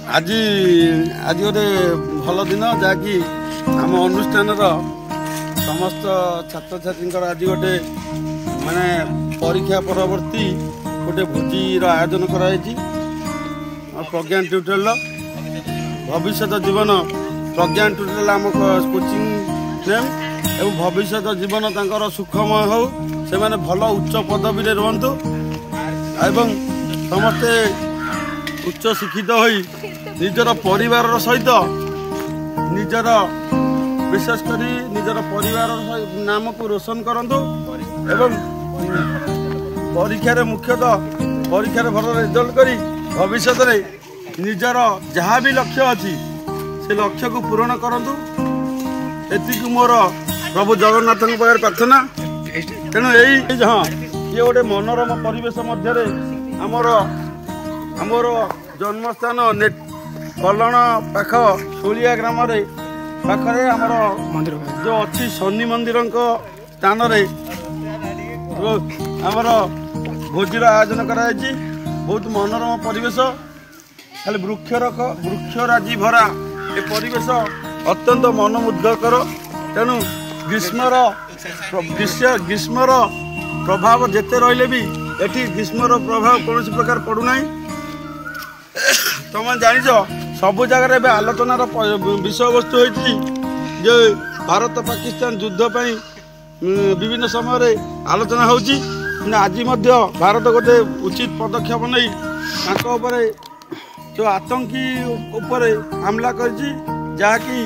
आज आज गोटे भल दिन जहाँकि आम अनुष्ठान समस्त छात्र छात्री आज गोटे माने परीक्षा परवर्ती गोटे भोजीर आयोजन कराई प्रज्ञान ट्यूटोरियल भविष्य जीवन प्रज्ञान ट्यूटोरियल आम कोचिंग नेम एवं भविष्य जीवन तांकर सुखमय हो से माने भल उच्च पदवी रुहतु एवं समस्ते उच्च शिक्षित होई निजर परिवार सहित निजर विशेषकर निजर परिवार नाम को रोशन करंतु एवं परीक्षा मुख्यतः परीक्षा भल रिजल्ट करी भविष्य में निजर जहाँ भी लक्ष्य अच्छी से लक्ष्य को पूरण करंतु एति मोर प्रभु जगन्नाथ प्रार्थना। तेणु यही हाँ ये गोटे मनोरम परिवेश मध्य आमर आमर जन्मस्थान कलण पाख शोलिया ग्राम पाखे आमर जो अच्छी शनि मंदिर स्थान आमर भोजीर आयोजन कराई बहुत मनोरम परिवेश खाली वृक्षराजी भरा ये परिवेश अत्यंत मनमुग्धकर। तेणु ग्रीष्मर प्रभाव जेते रहिले भी एठी ग्रीष्मर प्रभाव कौन प्रकार पड़ूना तुम जान सबु जगार आलोचनार विषय वस्तु होती जे भारत पाकिस्तान युद्ध विभिन्न समय आलोचना होची आज भारत गोटे उचित पदक्षेप नहीं जो आतंकी उपरे हमला कर जहाँकि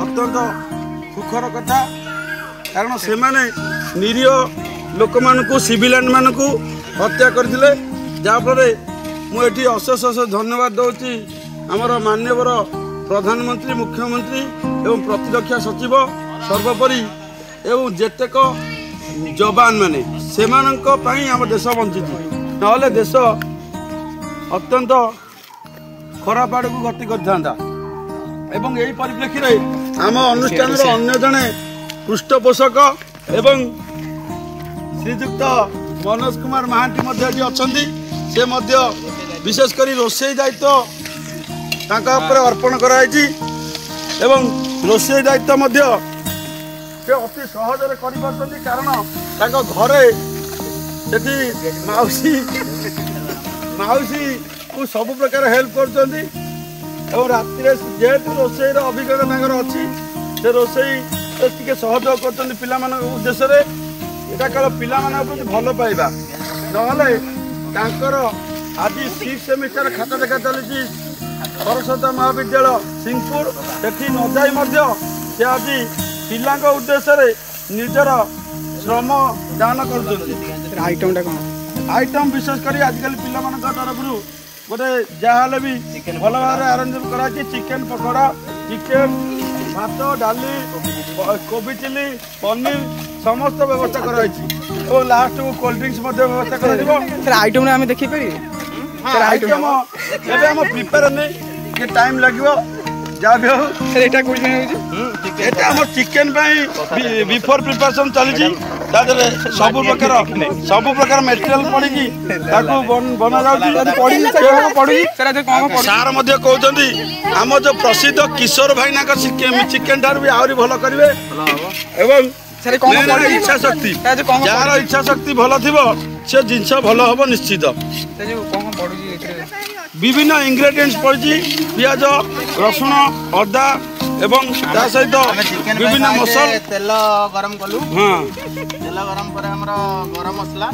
अत्यंत दुखर कथा कारण से माने निरीह लोक मानू सिविलियन मानू हत्या करथिले जहाँफल मुझे अशेष अशेष धन्यवाद दूसरी आमर माननीय प्रधानमंत्री मुख्यमंत्री एवं प्रतिरक्षा सचिव सर्वोपरि एवं जेतेक जवान माने सेमानंक पई आम देश बंची नहले देश अत्यंत खराब आड़ को गति करता एवं यही परिप्रेक्षी में आम अनुष्ठान अन्य जड़े पृष्ठपोषक एवं श्रीजुक्त मनोज कुमार महांती अच्छा से विशेषकर रोषे दायित्व अर्पण कराई एवं रोषे दायित्व से अति सहज कारण घरे मौसी मौसी को सब प्रकार हेल्प कर राति जेहेतु रोषे अभिज्ञता अच्छी से रोषे सहयोग कर उद्देश्य यहाँ केवल पिला भल पाइबा ना आज 6 सेमिस्टर खाता देखा चली सरस्वती महाविद्यालय सिंहपुर से न जाई से आज पिला उद्देश्य निजर श्रम दान कर आइटम विशेषकर आजिकल पिला तरफ गोटे जहाँ भी भल भाव आरेंजमेंट कर चिकेन पकोड़ा चिकेन भात डाली कोबी चिली पनीर समस्त व्यवस्था कराई लास्ट को कोल्ड ड्रिंक्स व्यवस्था कर आइटम देखी पारे आइटम एम प्रिपेयर नहीं टाइम लगे जहाँ भी हो चिकेन बिफोर प्रिपरेशन चली सब प्रकार मेटेरियल पड़ी बना सार कहते आम जो प्रसिद्ध किशोर भाईना चिकेन ठार भी आहरी भल करेंगे एवं इच्छा शक्ति जार इच्छा शक्ति भल थी से जिनस भल हम निश्चित विभिन्न इंग्रेडिएंट्स पड़ी पियाज रसुण अदा एवं सहित विभिन्न मसल तेल गरम कलु हाँ तेल गरम पर हमरा गरम मसला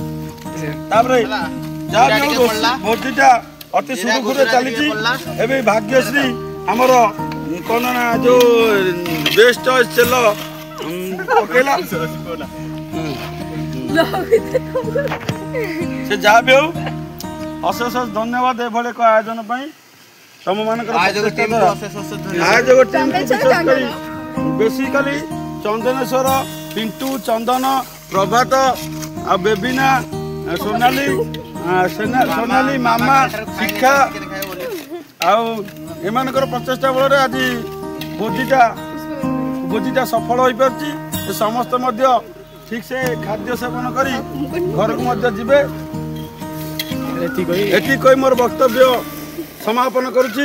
भोजीटा अति सुरुखुरे चली भाग्यश्री आमर कौन ना जो बेस्ट तेल पकेला से जहाँ भी हो अशेष धन्यवाद ये आयोजन तुम मान आयोजक टीम विशेषकर बेसिकली चंदनेश्वर पिंटू चंदन प्रभात आ बेबिना सोनाली मामा शिक्षा आमानकर प्रचेषा बल आज भोजीटा सफल हो पार्टी समस्त ठीक से खाद्य सेवन करी घर को जीवे एति कोई मोर वक्तव्य समापन करुछि।